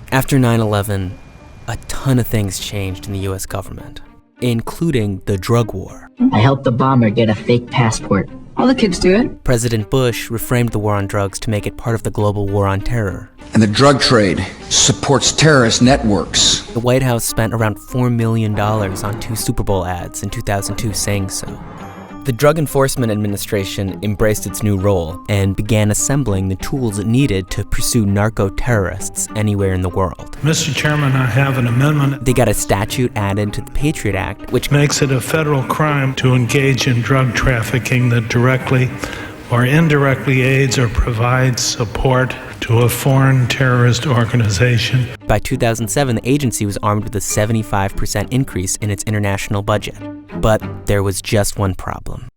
After 9/11, a ton of things changed in the US government, including the drug war. I helped the bomber get a fake passport. All the kids do it. President Bush reframed the war on drugs to make it part of the global war on terror. And the drug trade supports terrorist networks. The White House spent around $4 million on 2 Super Bowl ads in 2002 saying so. The Drug Enforcement Administration embraced its new role and began assembling the tools it needed to pursue narco-terrorists anywhere in the world. Mr. Chairman, I have an amendment. They got a statute added to the Patriot Act, which makes it a federal crime to engage in drug trafficking that directly or indirectly aids or provides support to a foreign terrorist organization. By 2007, the agency was armed with a 75% increase in its international budget. But there was just one problem.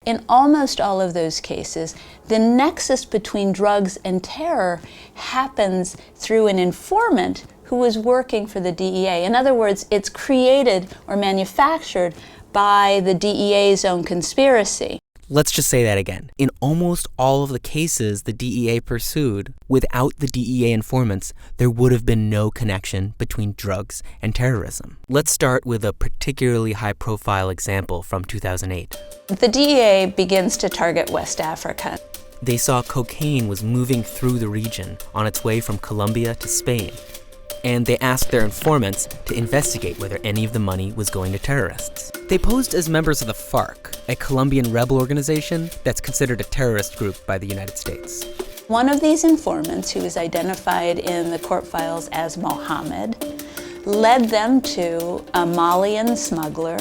In almost all of those cases, the nexus between drugs and terror happens through an informant who was working for the DEA. In other words, it's created or manufactured by the DEA's own conspiracy. Let's just say that again. In almost all of the cases the DEA pursued, without the DEA informants, there would have been no connection between drugs and terrorism. Let's start with a particularly high-profile example from 2008. The DEA begins to target West Africa. They saw cocaine was moving through the region on its way from Colombia to Spain, and they asked their informants to investigate whether any of the money was going to terrorists. They posed as members of the FARC, a Colombian rebel organization that's considered a terrorist group by the United States. One of these informants, who was identified in the court files as Mohammed, led them to a Malian smuggler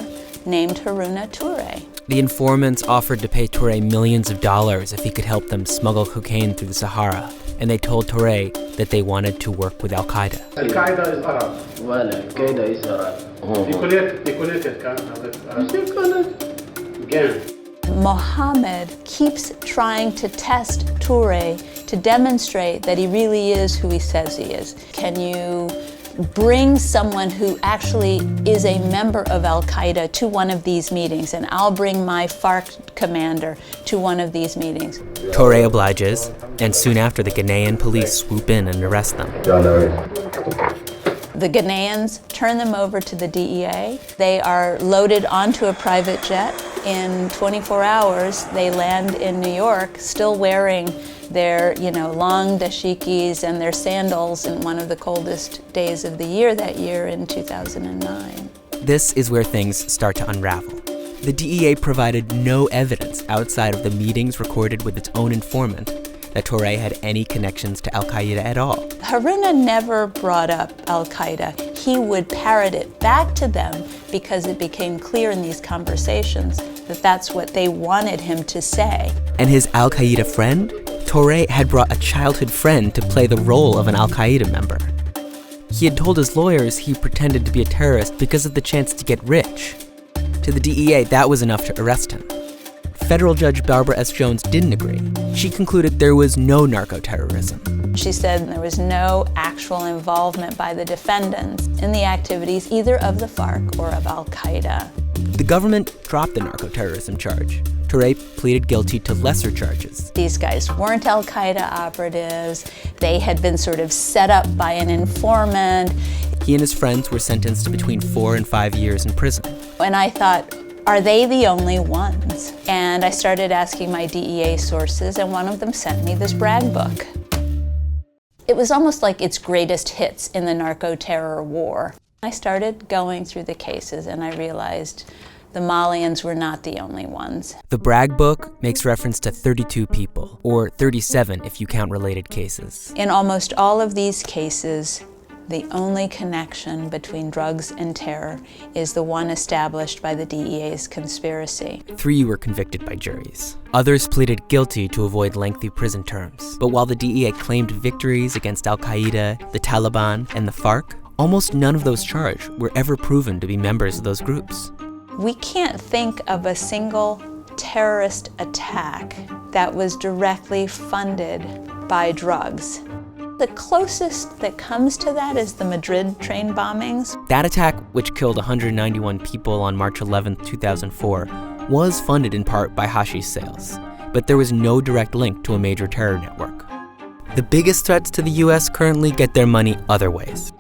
named Haruna Toure. The informants offered to pay Toure millions of dollars if he could help them smuggle cocaine through the Sahara, and they told Toure that they wanted to work with Al-Qaeda. Al-Qaeda is Arab. Well, Al-Qaeda is Arab. Mohammed keeps trying to test Toure to demonstrate that he really is who he says he is. Can you bring someone who actually is a member of Al-Qaeda to one of these meetings, and I'll bring my FARC commander to one of these meetings. Toure obliges, and soon after the Ghanaian police swoop in and arrest them. The Ghanaians turn them over to the DEA. They are loaded onto a private jet. In 24 hours, they land in New York, still wearing their, long dashikis and their sandals in one of the coldest days of the year that year in 2009. This is where things start to unravel. The DEA provided no evidence outside of the meetings recorded with its own informant that Toure had any connections to Al-Qaeda at all. Haruna never brought up Al-Qaeda. He would parrot it back to them because it became clear in these conversations that that's what they wanted him to say. And his Al-Qaeda friend? Toure had brought a childhood friend to play the role of an Al-Qaeda member. He had told his lawyers he pretended to be a terrorist because of the chance to get rich. To the DEA, that was enough to arrest him. Federal Judge Barbara S. Jones didn't agree. She concluded there was no narco-terrorism. She said there was no actual involvement by the defendants in the activities either of the FARC or of Al-Qaeda. The government dropped the narco-terrorism charge. Toure pleaded guilty to lesser charges. These guys weren't Al-Qaeda operatives. They had been sort of set up by an informant. He and his friends were sentenced to between 4 and 5 years in prison. And I thought, are they the only ones? And I started asking my DEA sources, and one of them sent me this brag book. It was almost like its greatest hits in the narco-terror war. I started going through the cases, and I realized the Malians were not the only ones. The brag book makes reference to 32 people, or 37 if you count related cases. In almost all of these cases, the only connection between drugs and terror is the one established by the DEA's conspiracy. 3 were convicted by juries. Others pleaded guilty to avoid lengthy prison terms. But while the DEA claimed victories against Al-Qaeda, the Taliban, and the FARC, almost none of those charged were ever proven to be members of those groups. We can't think of a single terrorist attack that was directly funded by drugs. The closest that comes to that is the Madrid train bombings. That attack, which killed 191 people on March 11, 2004, was funded in part by hashish sales, but there was no direct link to a major terror network. The biggest threats to the US currently get their money other ways.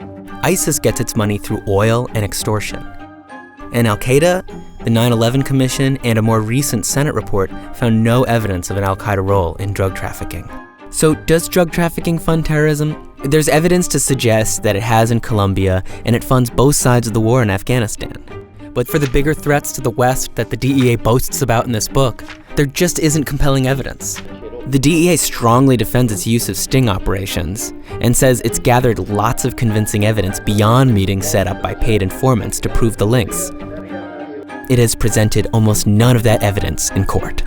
ISIS gets its money through oil and extortion. And Al-Qaeda, the 9/11 Commission, and a more recent Senate report found no evidence of an Al-Qaeda role in drug trafficking. So does drug trafficking fund terrorism? There's evidence to suggest that it has in Colombia, and it funds both sides of the war in Afghanistan. But for the bigger threats to the West that the DEA boasts about in this book, there just isn't compelling evidence. The DEA strongly defends its use of sting operations and says it's gathered lots of convincing evidence beyond meetings set up by paid informants to prove the links. It has presented almost none of that evidence in court.